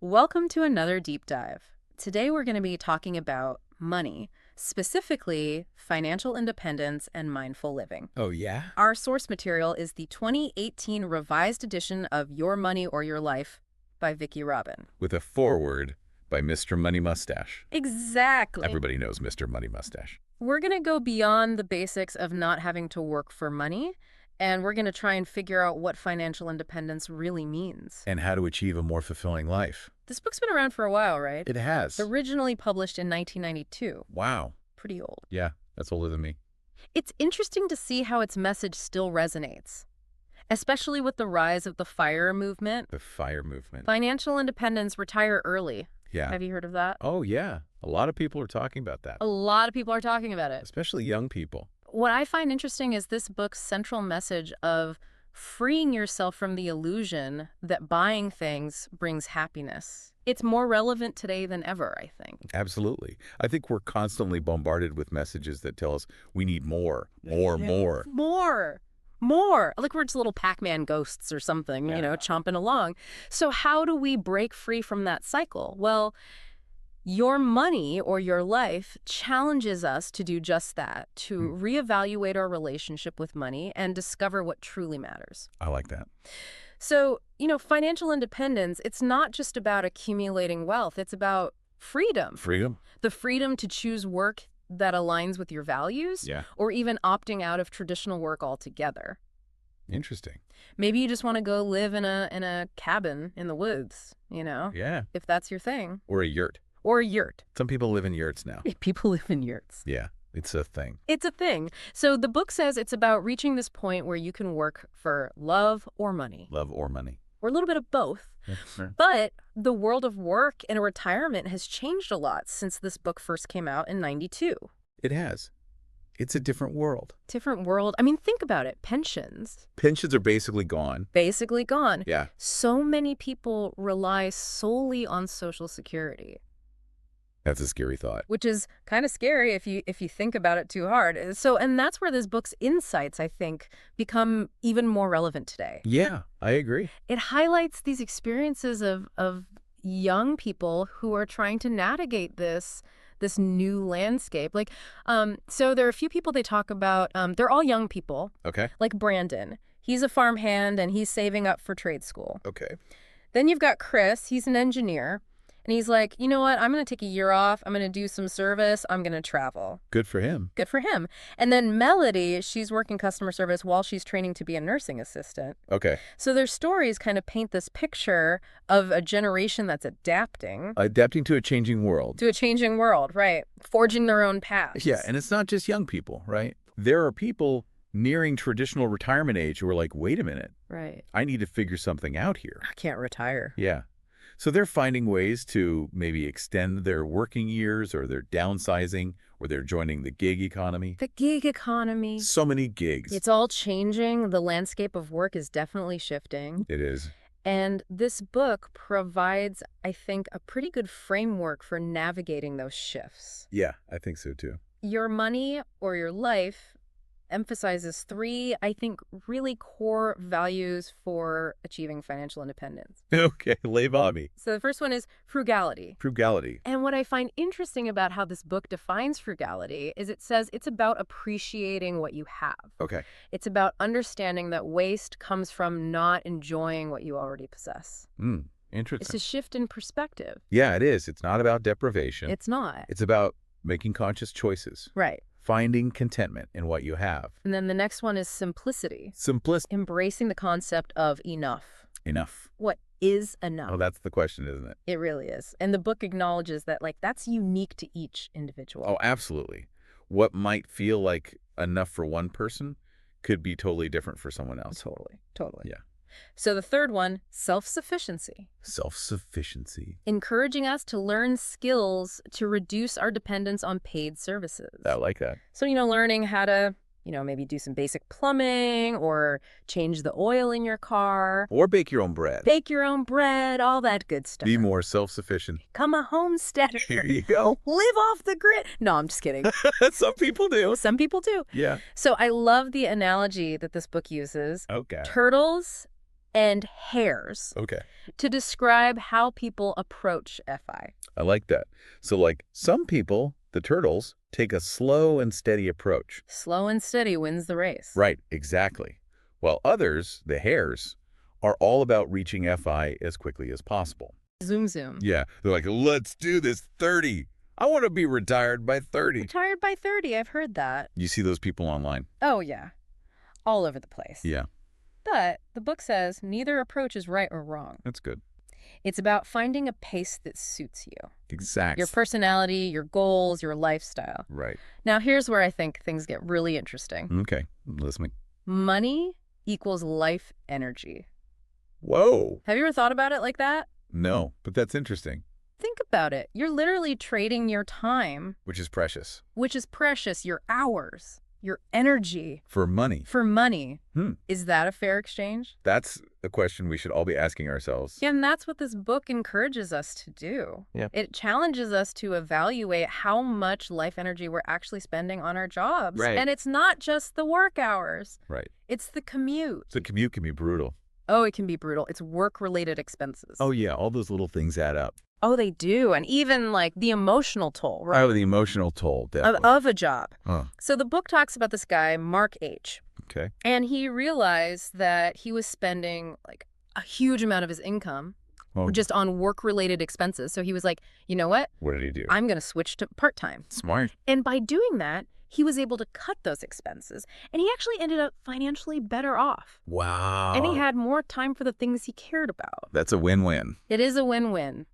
Welcome to another deep dive. Today we're going to be talking about money, specifically financial independence and mindful living. Oh, yeah? Our source material is the 2018 revised edition of Your Money or Your Life by Vicki Robin. With a foreword by Mr. Money Mustache. Exactly. Everybody knows Mr. Money Mustache. We're going to go beyond the basics of not having to work for money, and we're going to try and figure out what financial independence really means. And how to achieve a more fulfilling life. This book's been around for a while, right? It has. Originally published in 1992. Wow. Pretty old. Yeah, that's older than me. It's interesting to see how its message still resonates, especially with the rise of the FIRE movement. The FIRE movement. Financial independence, retire early. Yeah. Have you heard of that? Oh, yeah. A lot of people are talking about that. A lot of people are talking about it. Especially young people. What I find interesting is this book's central message of freeing yourself from the illusion that buying things brings happiness. It's more relevant today than ever, I think. Absolutely. I think we're constantly bombarded with messages that tell us we need more. More. Like we're just little Pac-Man ghosts or something, Yeah. chomping along. So how do we break free from that cycle? Well, Your Money or Your Life challenges us to do just that, to reevaluate our relationship with money and discover what truly matters. I like that. So, financial independence, it's not just about accumulating wealth. It's about freedom. Freedom? The freedom to choose work that aligns with your values, Yeah. or even opting out of traditional work altogether. Interesting. Maybe you just want to go live in a cabin in the woods, Yeah. if that's your thing. Or a yurt. Or a yurt. Some people live in yurts now. People live in yurts. Yeah. It's a thing. It's a thing. So the book says it's about reaching this point where you can work for love or money, Love or money. or a little bit of both. Sure. But the world of work and retirement has changed a lot since this book first came out in 92. It has. It's a different world. Different world. I mean, think about it. Pensions, Pensions are basically gone. basically gone. Yeah. So many people rely solely on Social Security, That's a scary thought. which is kind of scary if you think about it too hard. And that's where this book's insights, I think, become even more relevant today. Yeah, I agree. It highlights these experiences of young people who are trying to navigate this new landscape. So there are a few people they talk about. They're all young people, Okay. like Brandon. He's a farmhand and he's saving up for trade school. Okay. Then you've got Chris. He's an engineer. And he's like, you know what? I'm going to take a year off. I'm going to do some service. I'm going to travel. Good for him. Good for him. And then Melody, she's working customer service while she's training to be a nursing assistant. Okay. So their stories kind of paint this picture of a generation that's adapting Adapting to a changing world. to a changing world, right? Forging their own paths. Yeah, and it's not just young people, right? There are people nearing traditional retirement age who are like, wait a minute, Right. I need to figure something out here. I can't retire. Yeah. So they're finding ways to maybe extend their working years, or they're downsizing, or they're joining the gig economy. The gig economy. So many gigs. It's all changing. The landscape of work is definitely shifting. It is. And this book provides, I think, a pretty good framework for navigating those shifts. Yeah, I think so too. Your Money or Your Life emphasizes three, I think, really core values for achieving financial independence. Okay, lay by me. So the first one is frugality. Frugality. And what I find interesting about how this book defines frugality is it says it's about appreciating what you have. Okay. It's about understanding that waste comes from not enjoying what you already possess. It's Interesting. a shift in perspective. Yeah, it is. It's not about deprivation. It's not. It's about making conscious choices. Right. Finding contentment in what you have. And then the next one is simplicity. Simplicity. Embracing the concept of enough. Enough. What is enough? Oh, that's the question, isn't it? It really is. And the book acknowledges that, that's unique to each individual. Oh, absolutely. What might feel like enough for one person could be totally different for someone else. Totally. Yeah. So the third one, self-sufficiency. Self-sufficiency. Encouraging us to learn skills to reduce our dependence on paid services. I like that. So, learning how to, maybe do some basic plumbing or change the oil in your car. Or bake your own bread. Bake your own bread, all that good stuff. Be more self-sufficient. Become a homesteader. Here you go. Live off the grid. No, I'm just kidding. Some people do. Some people do. Yeah. So I love the analogy that this book uses. Okay. Turtles and hares Okay. to describe how people approach FI. I like that. So, like, some people, the turtles, take a slow and steady approach. Slow and steady wins the race. Right, exactly. While others, the hares, are all about reaching FI as quickly as possible. Zoom, zoom. Yeah, they're like, let's do this 30. I want to be retired by 30. Retired by 30, I've heard that. You see those people online? Oh, yeah. All over the place. Yeah, But the book says neither approach is right or wrong. that's good. It's about finding a pace that suits you. Exactly. Your personality, your goals, your lifestyle. Right. Now, here's where I think things get really interesting. Okay, I'm listening. Money equals life energy. Whoa. Have you ever thought about it like that? No, but that's interesting. Think about it. You're literally trading your time, Which is precious. which is precious, your hours, your energy, For money. for money. Hmm. Is that a fair exchange? That's a question we should all be asking ourselves. Yeah, and that's what this book encourages us to do. Yeah. It challenges us to evaluate how much life energy we're actually spending on our jobs. Right. And it's not just the work hours. Right. It's the commute. The commute can be brutal. Oh, it can be brutal. It's work-related expenses. Oh, yeah, all those little things add up. Oh, they do. And even like the emotional toll, right? Oh, the emotional toll, Of, definitely. of a job. Huh. So the book talks about this guy, Mark H. Okay. And he realized that he was spending like a huge amount of his income Well, just on work-related expenses. So he was like, you know what? what did he do? I'm going to switch to part-time. Smart. And by doing that, he was able to cut those expenses. And he actually ended up financially better off. Wow. And he had more time for the things he cared about. That's a win-win. It is a win-win.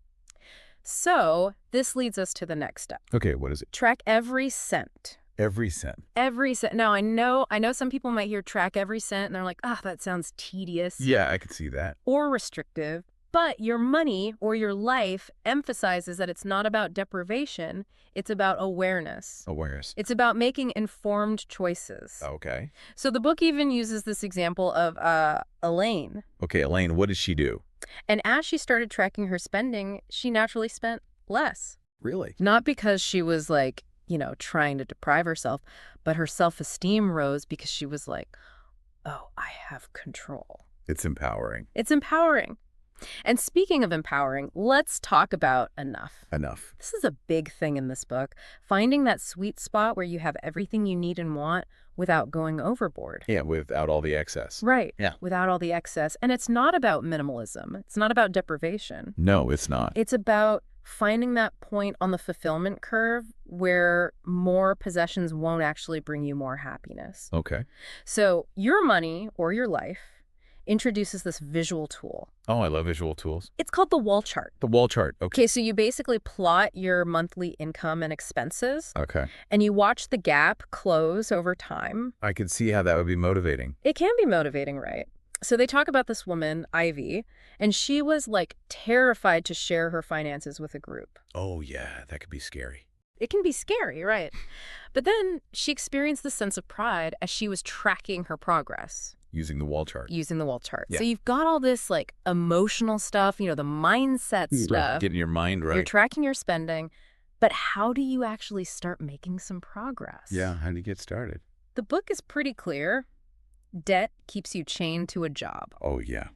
So this leads us to the next step. Okay, what is it? Track every cent. Every cent. Every cent. Now, I know some people might hear track every cent and they're like, oh, that sounds tedious Yeah, I could see that. or restrictive. But your money or your life emphasizes that it's not about deprivation. It's about awareness. Awareness. It's about making informed choices. Okay. So the book even uses this example of Elaine. Okay, Elaine, what did she do? And as she started tracking her spending, she naturally spent less. Really? Not because she was like, trying to deprive herself, but her self-esteem rose because she was like, oh, I have control. It's empowering. It's empowering. And speaking of empowering, let's talk about enough. Enough. This is a big thing in this book, finding that sweet spot where you have everything you need and want without going overboard. Yeah, without all the excess. Right. Yeah. Without all the excess. And it's not about minimalism. It's not about deprivation. No, it's not. It's about finding that point on the fulfillment curve where more possessions won't actually bring you more happiness. Okay. So your money or your life introduces this visual tool. Oh, I love visual tools. It's called the wall chart. The wall chart. Okay. Okay, so you basically plot your monthly income and expenses, Okay. and you watch the gap close over time. I can see how that would be motivating. It can be motivating, right? So they talk about this woman, Ivy, and she was like terrified to share her finances with a group. Oh, yeah, that could be scary. It can be scary, right? But then she experienced this sense of pride as she was tracking her progress. Using the wall chart. Using the wall chart. Yeah. So you've got all this like emotional stuff, the mindset stuff. Getting your mind right. You're tracking your spending, but how do you actually start making some progress? Yeah, how do you get started? The book is pretty clear. Debt keeps you chained to a job. Oh, yeah.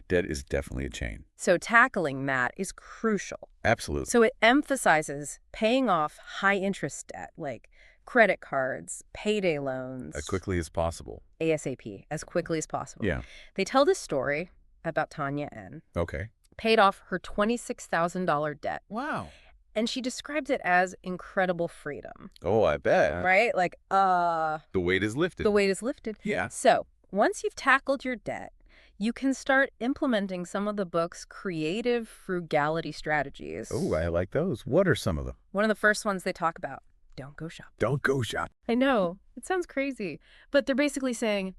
Debt is definitely a chain. So tackling that is crucial. Absolutely. So it emphasizes paying off high-interest debt, like credit cards, payday loans. As quickly as possible. ASAP, as quickly as possible. Yeah. They tell this story about Tanya N. Okay. Paid off her $26,000 debt. Wow. And she describes it as incredible freedom. Oh, I bet. Right? Like, The weight is lifted. the weight is lifted. Yeah. So once you've tackled your debt, you can start implementing some of the book's creative frugality strategies. Oh, I like those. What are some of them? One of the first ones they talk about, don't go shopping. Don't go shop. I know, it sounds crazy, but they're basically saying,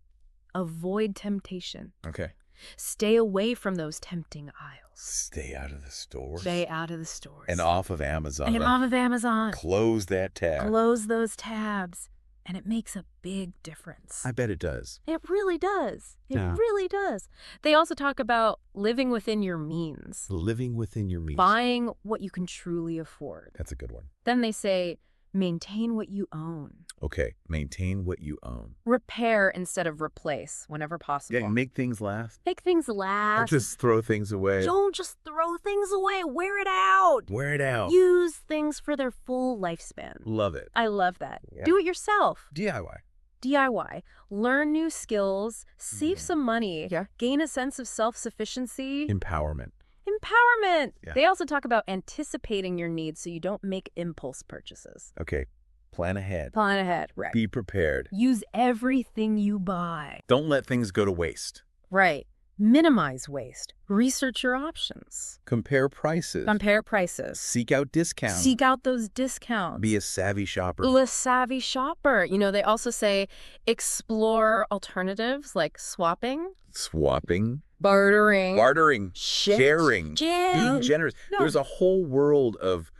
avoid temptation. Okay. Stay away from those tempting aisles. Stay out of the stores. Stay out of the stores. And off of Amazon. And off of Amazon. Close that tab. Close those tabs. And it makes a big difference. I bet it does. It really does. It Yeah. really does. They also talk about living within your means. Living within your means. Buying what you can truly afford. That's a good one. Then they say, Maintain what you own. Okay, maintain what you own. Repair instead of replace whenever possible. Yeah, make things last. Make things Or last. just throw things away. Don't just throw things away. Wear it out. Wear it out. Use things for their full lifespan. Love it. I love that. Yeah. Do it yourself. DIY. DIY. Learn new skills. Save some money. Yeah. Gain a sense of self-sufficiency. Empowerment. Empowerment. Yeah. They also talk about anticipating your needs so you don't make impulse purchases. Okay, plan ahead. Plan ahead. Right. Be prepared. Use everything you buy. Don't let things go to waste. Right. Minimize waste. Research your options. Compare prices. Compare prices. Seek out discounts. Seek out those discounts. Be a savvy shopper. A savvy shopper. You know, they also say explore alternatives like swapping, Swapping. bartering, Bartering. sharing. Being generous. No. There's a whole world of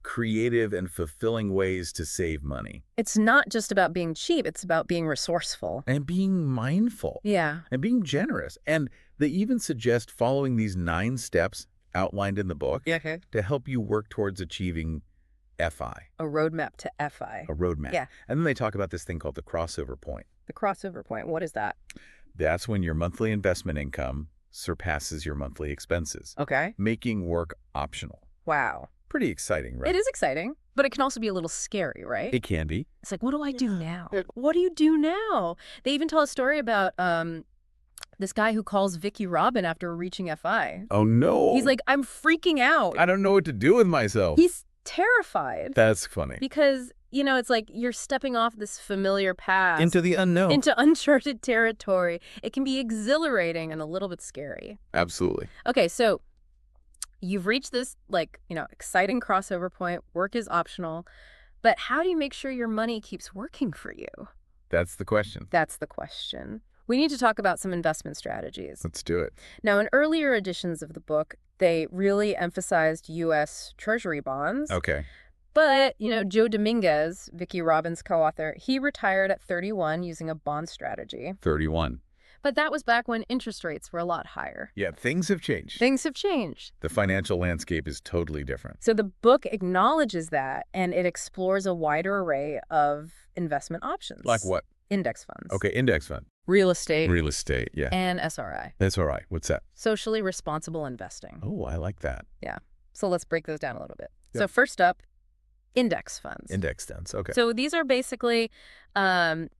creative and fulfilling ways to save money. It's not just about being cheap. It's about being resourceful. And being mindful. Yeah. And being generous. And they even suggest following these 9 steps outlined in the book Okay. to help you work towards achieving FI, A roadmap to FI. a roadmap. Yeah. And then they talk about this thing called the crossover point. The crossover point. What is that? That's when your monthly investment income surpasses your monthly expenses, Okay. making work optional. Wow. Pretty exciting, right? It is exciting, but it can also be a little scary, right? It can be. It's like, what do I do now? What do you do now? They even tell a story about this guy who calls Vicki Robin after reaching FI. Oh, no. He's like, I'm freaking out. I don't know what to do with myself. He's terrified That's funny. because, you know, it's like you're stepping off this familiar path. Into the unknown. Into uncharted territory. It can be exhilarating and a little bit scary. Absolutely. Okay, so you've reached this, like, you know, exciting crossover point. Work is optional. But how do you make sure your money keeps working for you? That's the question. That's the question. We need to talk about some investment strategies. Let's do it. Now, in earlier editions of the book, they really emphasized U.S. Treasury bonds. Okay. But, you know, Joe Dominguez, Vicki Robin's co-author, he retired at 31 using a bond strategy. 31. But that was back when interest rates were a lot higher. Yeah, things have changed. Things have changed. The financial landscape is totally different. So the book acknowledges that, and it explores a wider array of investment options. Like what? Index funds. Okay, index fund. Real estate. Real estate, yeah. And SRI. That's all right. What's that? Socially responsible investing. Oh, I like that. Yeah. So let's break those down a little bit. Yep. So first up, index funds. Index funds, okay. So these are basically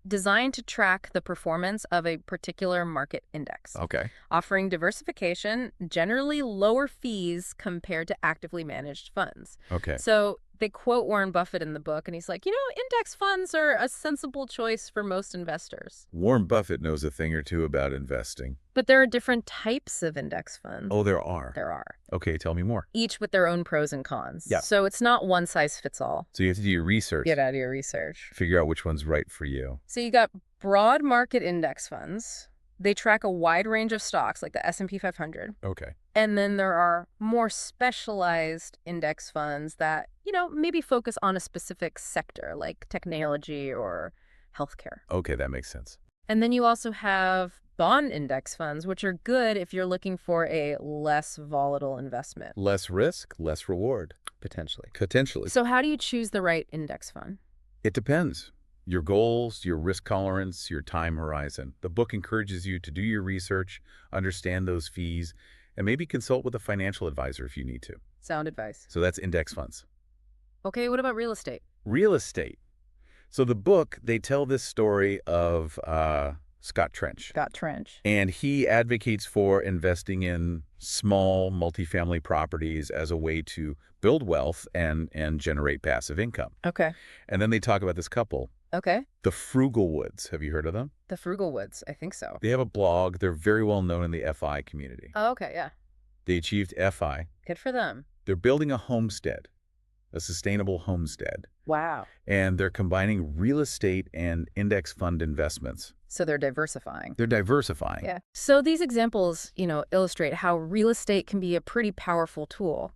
designed to track the performance of a particular market index, Okay. offering diversification, generally lower fees compared to actively managed funds. Okay. So they quote Warren Buffett in the book, and he's like, you know, index funds are a sensible choice for most investors. Warren Buffett knows a thing or two about investing. But there are different types of index funds. Oh, there are. There are. Okay, tell me more. Each with their own pros and cons. Yeah. So it's not one size fits all. So you have to do your research. Get out of your research. Figure out which one's right for you. So you got broad market index funds. They track a wide range of stocks like the S&P 500. Okay. And then there are more specialized index funds that, you know, maybe focus on a specific sector like technology or healthcare. Okay, that makes sense. And then you also have bond index funds, which are good if you're looking for a less volatile investment. Less risk, less reward. Potentially. Potentially. So how do you choose the right index fund? It depends. Your goals, your risk tolerance, your time horizon. The book encourages you to do your research, understand those fees, and maybe consult with a financial advisor if you need to. Sound advice. So that's index funds. Okay, what about real estate? Real estate. So the book, they tell this story of Scott Trench. Scott Trench. And he advocates for investing in small multifamily properties as a way to build wealth and generate passive income. Okay. And then they talk about this couple, Okay. the Frugal Woods. Have you heard of them? The Frugal Woods, I think so. They have a blog. They're very well known in the FI community. Oh, okay, yeah. They achieved FI. Good for them. They're building a homestead, a sustainable homestead. Wow. And they're combining real estate and index fund investments. So they're diversifying. They're diversifying. Yeah. So these examples, you know, illustrate how real estate can be a pretty powerful tool.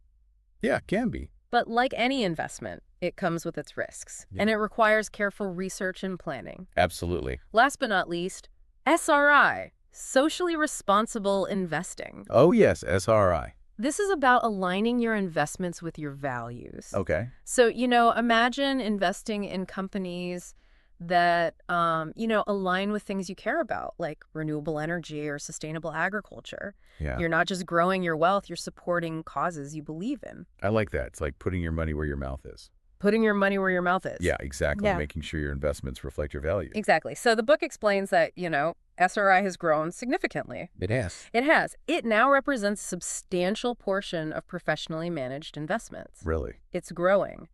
Yeah, it can be. But like any investment, it comes with its risks, Yeah. and it requires careful research and planning. Absolutely. Last but not least, SRI, socially responsible investing. Oh, yes, SRI. This is about aligning your investments with your values. Okay. So, imagine investing in companies that, align with things you care about, like renewable energy or sustainable agriculture. Yeah. You're not just growing your wealth, you're supporting causes you believe in. I like that. It's like putting your money where your mouth is. Putting your money where your mouth is. Yeah, exactly. Yeah. Making sure your investments reflect your values. Exactly. So the book explains that, SRI has grown significantly. It has. It has. It now represents a substantial portion of professionally managed investments. Really? It's growing.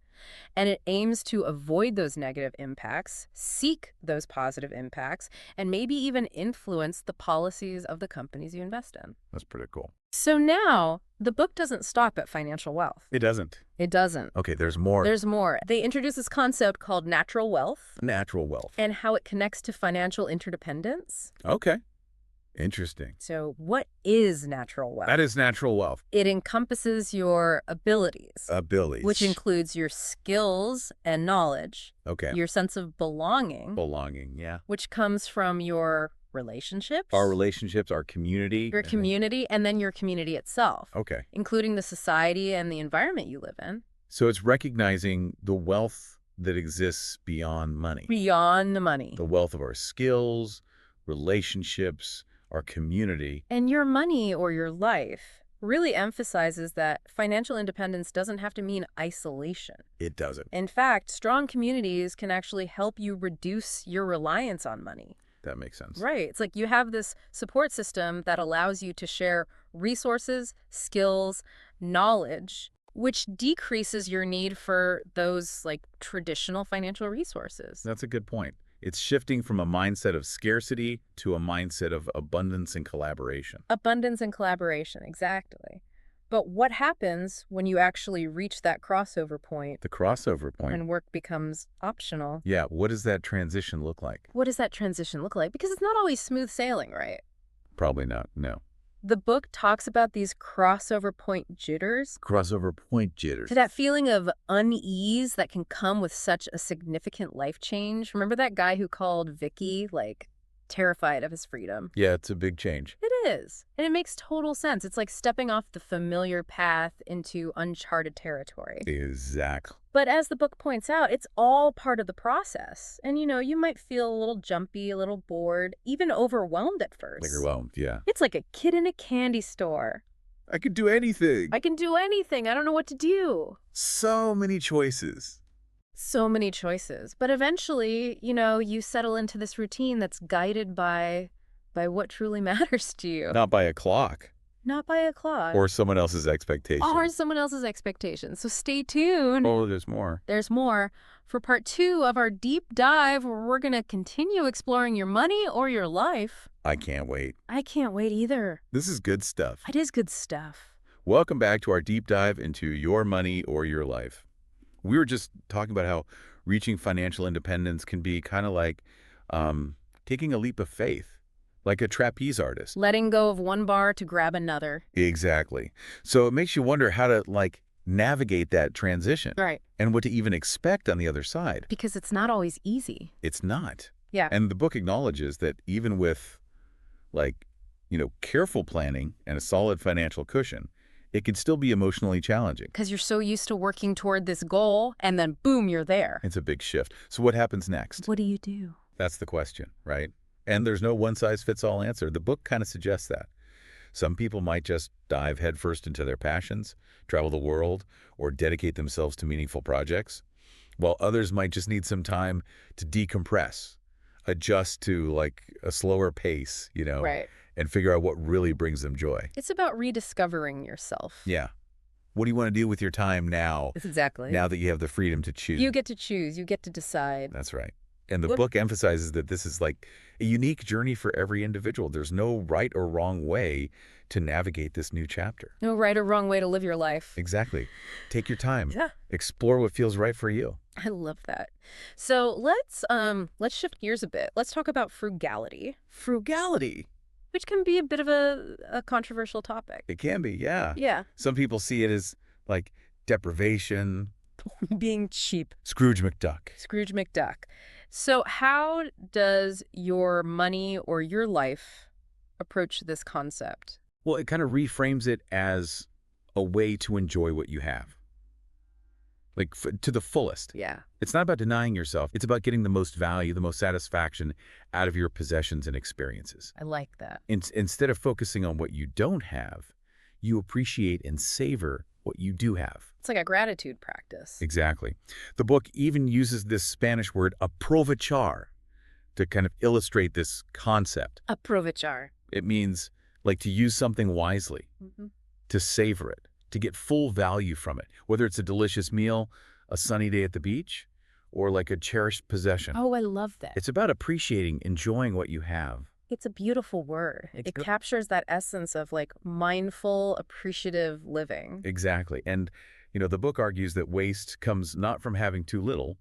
And it aims to avoid those negative impacts, seek those positive impacts, and maybe even influence the policies of the companies you invest in. That's pretty cool. So now, the book doesn't stop at financial wealth. It doesn't. It doesn't. Okay, there's more. There's more. They introduce this concept called natural wealth Natural wealth. and how it connects to financial interdependence. Okay. Interesting. So what is natural wealth? That is natural wealth. It encompasses your abilities, Abilities. which includes your skills and knowledge, Okay. your sense of belonging, Belonging, yeah. which comes from your relationships, Our relationships, our community. your community, and then your community itself, Okay. including the society and the environment you live in. So it's recognizing the wealth that exists beyond money. Beyond the money. The wealth of our skills, relationships, our community. And your money or your life really emphasizes that financial independence doesn't have to mean isolation. It doesn't. In fact, strong communities can actually help you reduce your reliance on money. That makes sense. Right. It's like you have this support system that allows you to share resources, skills, knowledge, which decreases your need for those like traditional financial resources. That's a good point. It's shifting from a mindset of scarcity to a mindset of abundance and collaboration. Abundance and collaboration, exactly. But what happens when you actually reach that crossover point The crossover point. when work becomes optional? Yeah, what does that transition look like? What does that transition look like? Because it's not always smooth sailing, right? Probably not, no. The book talks about these crossover point jitters, Crossover point jitters. to that feeling of unease that can come with such a significant life change. Remember that guy who called Vicki, terrified of his freedom? Yeah, it's a big change. It is. And it makes total sense. It's like stepping off the familiar path into uncharted territory. Exactly. But as the book points out, it's all part of the process. And, you might feel a little jumpy, a little bored, even overwhelmed at first. Overwhelmed, yeah. It's like a kid in a candy store. I could do anything. I can do anything. I don't know what to do. So many choices. So many choices. But eventually, you settle into this routine that's guided by what truly matters to you. Not by a clock. Not by a clock. Or someone else's expectation. Or someone else's expectations. So stay tuned. Oh, there's more. There's more. For part 2 of our deep dive, where we're going to continue exploring your money or your life. I can't wait. I can't wait either. This is good stuff. It is good stuff. Welcome back to our deep dive into your money or your life. We were just talking about how reaching financial independence can be kind of like taking a leap of faith, like a trapeze artist. Letting go of one bar to grab another. Exactly. So it makes you wonder how to navigate that transition. Right. And what to even expect on the other side. Because it's not always easy. It's not. Yeah. And the book acknowledges that even with careful planning and a solid financial cushion, it can still be emotionally challenging. Because you're so used to working toward this goal, and then boom, you're there. It's a big shift. So what happens next? What do you do? That's the question, right? And there's no one-size-fits-all answer. The book kind of suggests that. Some people might just dive headfirst into their passions, travel the world, or dedicate themselves to meaningful projects, while others might just need some time to decompress, adjust to a slower pace, Right. and figure out what really brings them joy. It's about rediscovering yourself. Yeah. What do you want to do with your time now, Exactly. now that you have the freedom to choose? You get to choose. You get to decide. That's right. And the book emphasizes that this is a unique journey for every individual. There's no right or wrong way to navigate this new chapter. No right or wrong way to live your life. Exactly. Take your time. Yeah. Explore what feels right for you. I love that. So let's shift gears a bit. Let's talk about frugality. Frugality. Which can be a bit of a controversial topic. It can be, yeah. Yeah. Some people see it as deprivation. Being cheap. Scrooge McDuck. Scrooge McDuck. So how does your money or your life approach this concept? Well, it kind of reframes it as a way to enjoy what you have, like to the fullest. Yeah. It's not about denying yourself. It's about getting the most value, the most satisfaction out of your possessions and experiences. I like that. Instead of focusing on what you don't have, you appreciate and savor what you do have. It's like a gratitude practice. Exactly. The book even uses this Spanish word aprovechar to kind of illustrate this concept. Aprovechar. It means like to use something wisely, to savor it, to get full value from it, whether it's a delicious meal, a sunny day at the beach, or like a cherished possession. Oh, I love that. It's about appreciating, enjoying what you have. It's a beautiful word. It captures that essence of like mindful, appreciative living. Exactly. And, the book argues that waste comes not from having too little,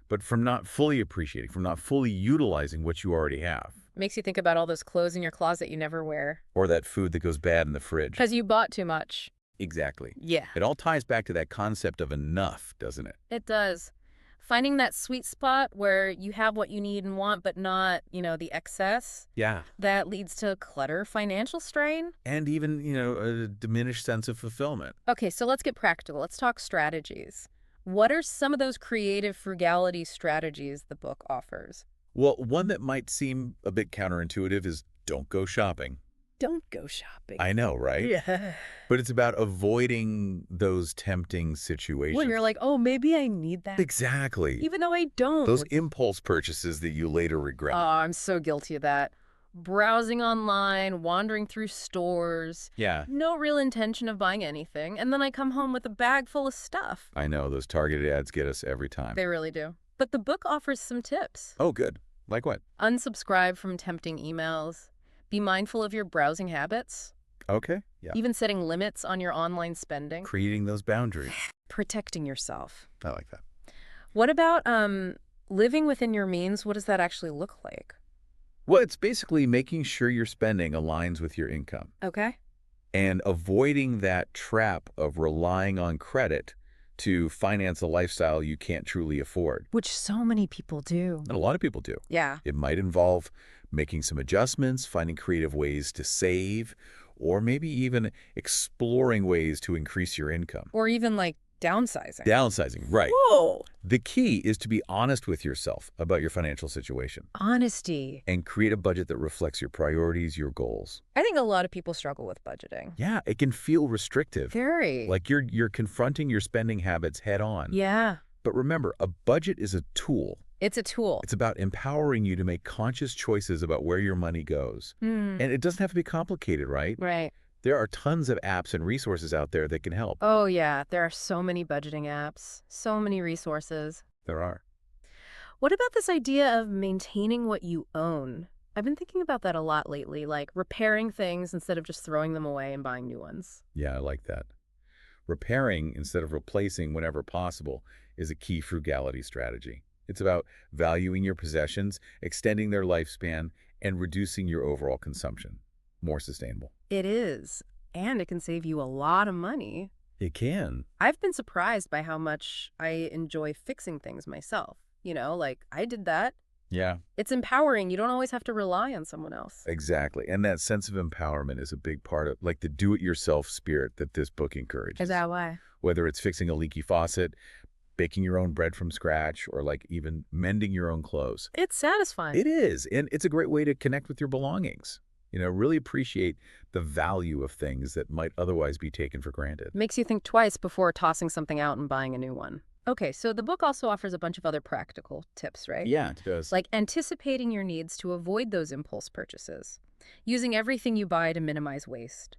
but from not fully appreciating, from not fully utilizing what you already have. Makes you think about all those clothes in your closet you never wear. Or that food that goes bad in the fridge. Because you bought too much. Exactly. Yeah. It all ties back to that concept of enough, doesn't it? It does. Finding that sweet spot where you have what you need and want, but not, the excess. Yeah. That leads to clutter, financial strain. And even, a diminished sense of fulfillment. Okay, so let's get practical. Let's talk strategies. What are some of those creative frugality strategies the book offers? Well, one that might seem a bit counterintuitive is don't go shopping. Don't go shopping. I know, right? Yeah. But it's about avoiding those tempting situations. When you're like, oh, maybe I need that. Exactly. Even though I don't. Those impulse purchases that you later regret. Oh, I'm so guilty of that. Browsing online, wandering through stores. Yeah. No real intention of buying anything. And then I come home with a bag full of stuff. I know. Those targeted ads get us every time. They really do. But the book offers some tips. Oh, good. Like what? Unsubscribe from tempting emails. Be mindful of your browsing habits. Okay. Yeah. Even setting limits on your online spending. Creating those boundaries. Protecting yourself. I like that. What about living within your means? What does that actually look like? Well, it's basically making sure your spending aligns with your income. Okay. And avoiding that trap of relying on credit to finance a lifestyle you can't truly afford. Which so many people do. And a lot of people do. Yeah. It might involve making some adjustments, finding creative ways to save, or maybe even exploring ways to increase your income. Or even like downsizing. Downsizing, right. Whoa. The key is to be honest with yourself about your financial situation. Honesty. And create a budget that reflects your priorities, your goals. I think a lot of people struggle with budgeting. Yeah, it can feel restrictive. Very. Like you're confronting your spending habits head on. Yeah. But remember, a budget is a tool. It's a tool. It's about empowering you to make conscious choices about where your money goes. And it doesn't have to be complicated, right? Right. There are tons of apps and resources out there that can help. Oh, yeah. There are so many budgeting apps, so many resources. There are. What about this idea of maintaining what you own? I've been thinking about that a lot lately, like repairing things instead of just throwing them away and buying new ones. Yeah, I like that. Repairing instead of replacing whenever possible is a key frugality strategy. It's about valuing your possessions, extending their lifespan, and reducing your overall consumption. More sustainable. It is. And it can save you a lot of money. It can. I've been surprised by how much I enjoy fixing things myself. Like I did that. Yeah. It's empowering. You don't always have to rely on someone else. Exactly. And that sense of empowerment is a big part of like the do-it-yourself spirit that this book encourages. Is that why? Whether it's fixing a leaky faucet, baking your own bread from scratch, or like even mending your own clothes. It's satisfying. It is. And it's a great way to connect with your belongings. Really appreciate the value of things that might otherwise be taken for granted. Makes you think twice before tossing something out and buying a new one. Okay, so the book also offers a bunch of other practical tips, right? Yeah, it does. Like anticipating your needs to avoid those impulse purchases, using everything you buy to minimize waste,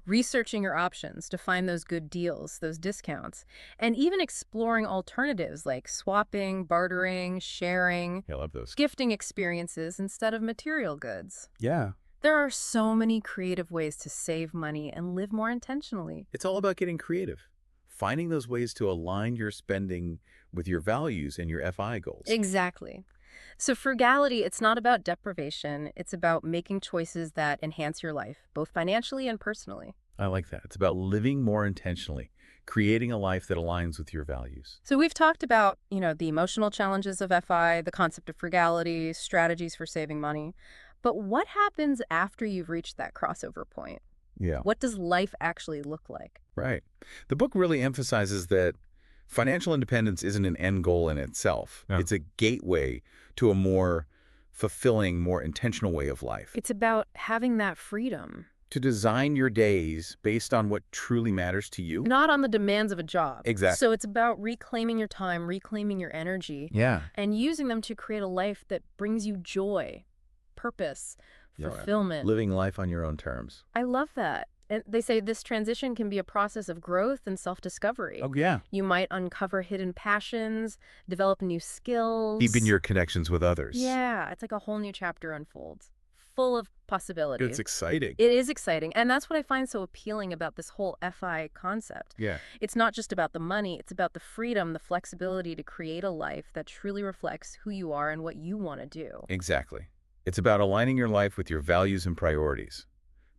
researching your options to find those good deals, those discounts, and even exploring alternatives like swapping, bartering, sharing, I love those. gifting experiences instead of material goods. Yeah. There are so many creative ways to save money and live more intentionally. It's all about getting creative. Finding those ways to align your spending with your values and your FI goals. Exactly. So frugality, it's not about deprivation. It's about making choices that enhance your life, both financially and personally. I like that. It's about living more intentionally, creating a life that aligns with your values. So we've talked about, the emotional challenges of FI, the concept of frugality, strategies for saving money. But what happens after you've reached that crossover point? Yeah. What does life actually look like? Right. The book really emphasizes that financial independence isn't an end goal in itself. Yeah. It's a gateway to a more fulfilling, more intentional way of life. It's about having that freedom, To design your days based on what truly matters to you. not on the demands of a job. Exactly. So it's about reclaiming your time, reclaiming your energy, Yeah. and using them to create a life that brings you joy, purpose, Yeah. fulfillment. Living life on your own terms. I love that. And they say this transition can be a process of growth and self-discovery. Oh, yeah. You might uncover hidden passions, develop new skills. Deepen your connections with others. Yeah, it's like a whole new chapter unfolds, full of possibilities. It's exciting. It is exciting. And that's what I find so appealing about this whole FI concept. Yeah. It's not just about the money, it's about the freedom, the flexibility to create a life that truly reflects who you are and what you want to do. Exactly. It's about aligning your life with your values and priorities,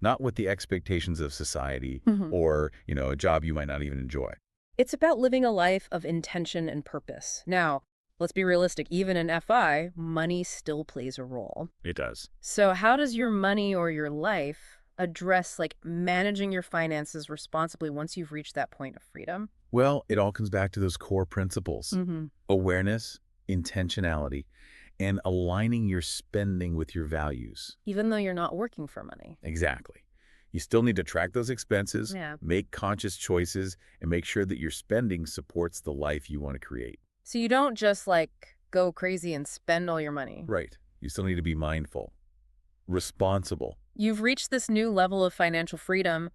not with the expectations of society or, a job you might not even enjoy. It's about living a life of intention and purpose. Now, let's be realistic. Even in FI, money still plays a role. It does. So how does your money or your life address managing your finances responsibly once you've reached that point of freedom? Well, it all comes back to those core principles. Awareness, intentionality, and aligning your spending with your values. Even though you're not working for money. Exactly. You still need to track those expenses, Yeah. make conscious choices, and make sure that your spending supports the life you want to create. So you don't just go crazy and spend all your money. Right. You still need to be mindful, responsible. You've reached this new level of financial freedom,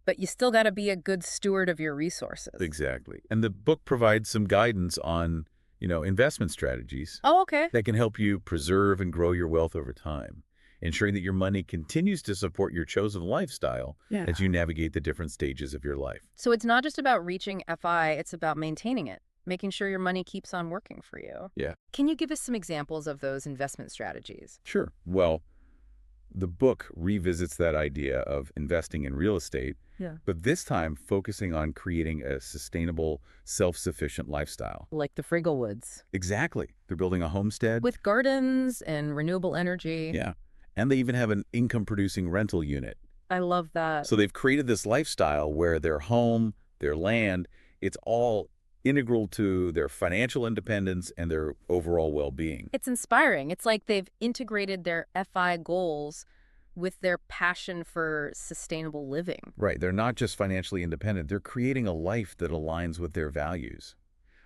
but you still got to be a good steward of your resources. Exactly. And the book provides some guidance on, investment strategies Oh, okay. that can help you preserve and grow your wealth over time, ensuring that your money continues to support your chosen lifestyle as you navigate the different stages of your life. So it's not just about reaching FI, it's about maintaining it, making sure your money keeps on working for you. Yeah. Can you give us some examples of those investment strategies? Sure. Well, the book revisits that idea of investing in real estate, but this time focusing on creating a sustainable, self-sufficient lifestyle. Like the Frigglewood's. Exactly. They're building a homestead. With gardens and renewable energy. Yeah. And they even have an income-producing rental unit. I love that. So they've created this lifestyle where their home, their land, it's all integral to their financial independence and their overall well-being. It's inspiring. It's like they've integrated their FI goals with their passion for sustainable living. Right. They're not just financially independent. They're creating a life that aligns with their values,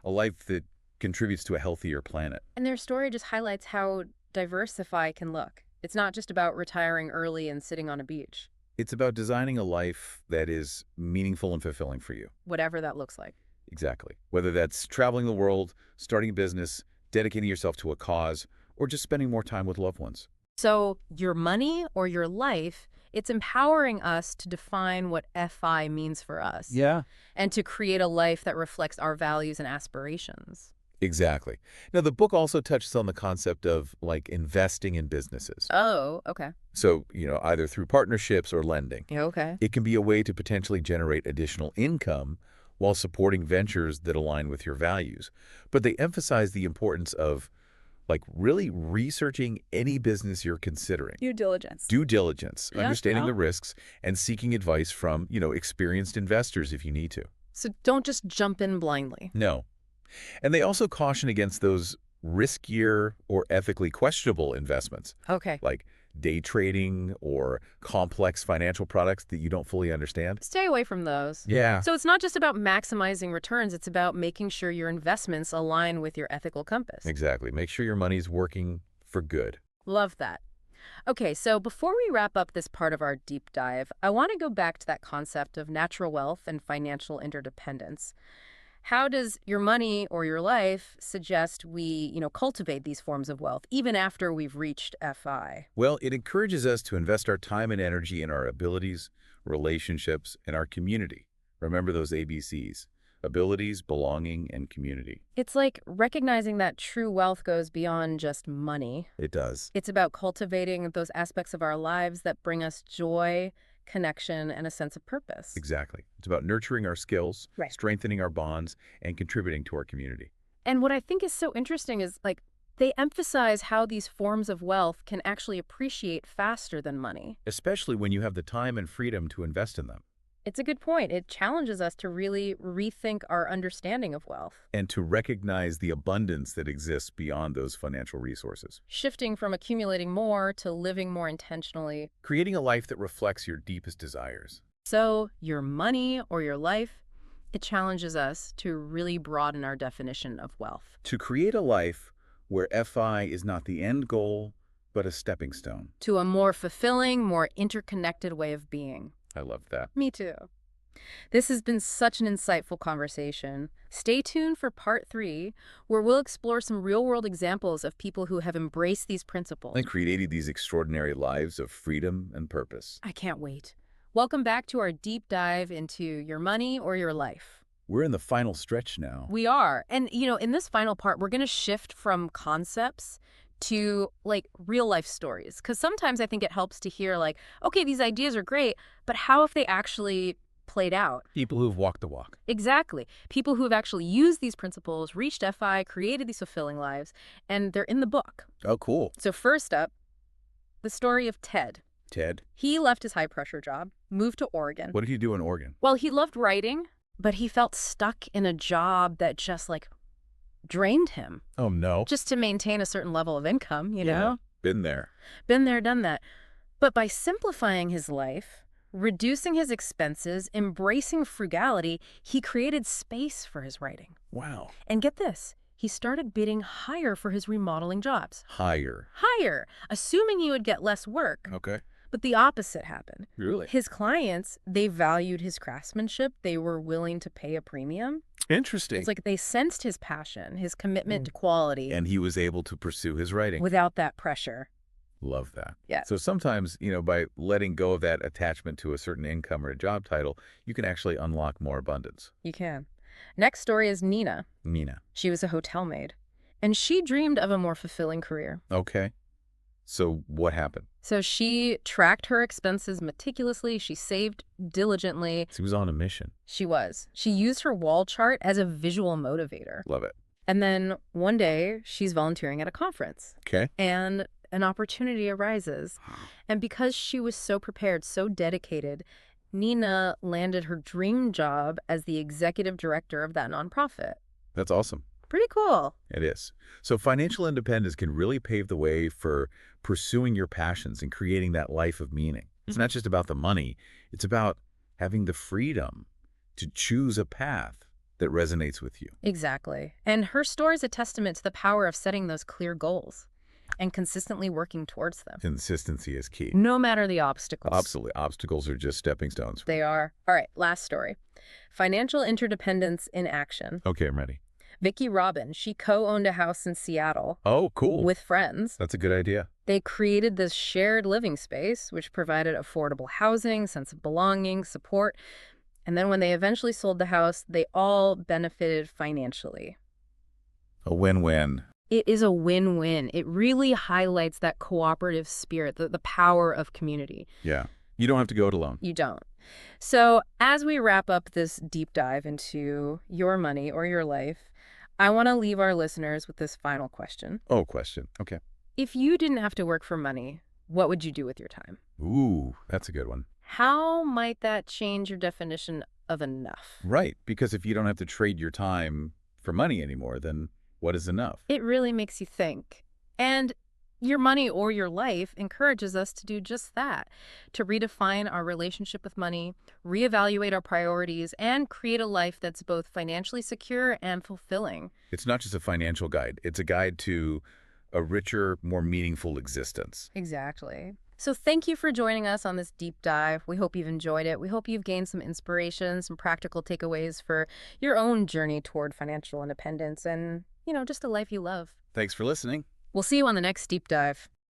a life that contributes to a healthier planet. And their story just highlights how diverse FI can look. It's not just about retiring early and sitting on a beach. It's about designing a life that is meaningful and fulfilling for you. Whatever that looks like. Exactly. Whether that's traveling the world, starting a business, dedicating yourself to a cause, or just spending more time with loved ones. So your money or your life, it's empowering us to define what FI means for us. Yeah. And to create a life that reflects our values and aspirations. Exactly. Now, the book also touches on the concept of investing in businesses. Oh, okay. So, either through partnerships or lending. Yeah, okay. It can be a way to potentially generate additional income while supporting ventures that align with your values. But they emphasize the importance of really researching any business you're considering. Due diligence. Due diligence, Yeah. understanding the risks, and seeking advice from, experienced investors if you need to. So don't just jump in blindly. No. And they also caution against those riskier or ethically questionable investments, Okay. like day trading or complex financial products that you don't fully understand. Stay away from those. Yeah. So it's not just about maximizing returns, it's about making sure your investments align with your ethical compass. Exactly. Make sure your money's working for good. Love that. Okay, so before we wrap up this part of our deep dive, I want to go back to that concept of natural wealth and financial interdependence. How does your money or your life suggest we, cultivate these forms of wealth even after we've reached FI? Well, it encourages us to invest our time and energy in our abilities, relationships, and our community. Remember those ABCs: abilities, belonging, and community. It's like recognizing that true wealth goes beyond just money. It does. It's about cultivating those aspects of our lives that bring us joy, connection, and a sense of purpose. Exactly. It's about nurturing our skills, Right. strengthening our bonds, and contributing to our community. And what I think is so interesting is They emphasize how these forms of wealth can actually appreciate faster than money. especially when you have the time and freedom to invest in them It's a good point. It challenges us to really rethink our understanding of wealth, and to recognize the abundance that exists beyond those financial resources. shifting from accumulating more to living more intentionally. Creating a life that reflects your deepest desires. So, your money or your life, it challenges us to really broaden our definition of wealth. To create a life where FI is not the end goal, but a stepping stone. To a more fulfilling, more interconnected way of being. I love that. Me too. This has been such an insightful conversation. Stay tuned for part 3, where we'll explore some real-world examples of people who have embraced these principles. And creating these extraordinary lives of freedom and purpose. I can't wait. Welcome back to our deep dive into your money or your life. We're in the final stretch now. We are. And, in this final part, we're going to shift from concepts to, real-life stories. Because sometimes I think it helps to hear, okay, these ideas are great, but how have they actually played out? People who've walked the walk. Exactly. People who have actually used these principles, reached FI, created these fulfilling lives, and they're in the book. Oh, cool. So first up, the story of Ted. Ted, He left his high-pressure job, moved to Oregon. what did you do in Oregon? Well, he loved writing, but he felt stuck in a job that just, drained him. Oh, no. Just to maintain a certain level of income, you know? Been there. Been there, done that. But by simplifying his life, reducing his expenses, embracing frugality, he created space for his writing. Wow. And get this, he started bidding higher for his remodeling jobs. Higher. Higher, assuming he would get less work. Okay. But the opposite happened. Really? His clients, they valued his craftsmanship. They were willing to pay a premium. Interesting. It's like they sensed his passion, his commitment to quality. And he was able to pursue his writing. Without that pressure. Love that. Yeah. So sometimes, by letting go of that attachment to a certain income or a job title, you can actually unlock more abundance. You can. Next story is Nina. Nina. She was a hotel maid. And she dreamed of a more fulfilling career. Okay. So what happened? So she tracked her expenses meticulously. She saved diligently. She was on a mission. She was. She used her wall chart as a visual motivator. Love it. And then one day, she's volunteering at a conference. Okay. And an opportunity arises. And because she was so prepared, so dedicated, Nina landed her dream job as the executive director of that nonprofit. That's awesome. Pretty cool. It is. So financial independence can really pave the way for pursuing your passions and creating that life of meaning. It's not just about the money. It's about having the freedom to choose a path that resonates with you. Exactly. And her story is a testament to the power of setting those clear goals and consistently working towards them. Consistency is key. No matter the obstacles. Absolutely. Obstacles are just stepping stones. They are. All right, last story. Financial interdependence in action. Okay, I'm ready. Vicki Robin, she co-owned a house in Seattle Oh, cool. with friends. That's a good idea. They created this shared living space, which provided affordable housing, sense of belonging, support. And then when they eventually sold the house, they all benefited financially. A win-win. It is a win-win. It really highlights that cooperative spirit, the power of community. Yeah. You don't have to go it alone. You don't. So as we wrap up this deep dive into your money or your life, I want to leave our listeners with this final question. Oh, question. Okay. If you didn't have to work for money, what would you do with your time? Ooh, that's a good one. How might that change your definition of enough? Right. Because if you don't have to trade your time for money anymore, then what is enough? It really makes you think. And your money or your life encourages us to do just that, to redefine our relationship with money, reevaluate our priorities, and create a life that's both financially secure and fulfilling. It's not just a financial guide. It's a guide to a richer, more meaningful existence. Exactly. So thank you for joining us on this deep dive. We hope you've enjoyed it. We hope you've gained some inspiration, some practical takeaways for your own journey toward financial independence and, just a life you love. Thanks for listening. We'll see you on the next deep dive.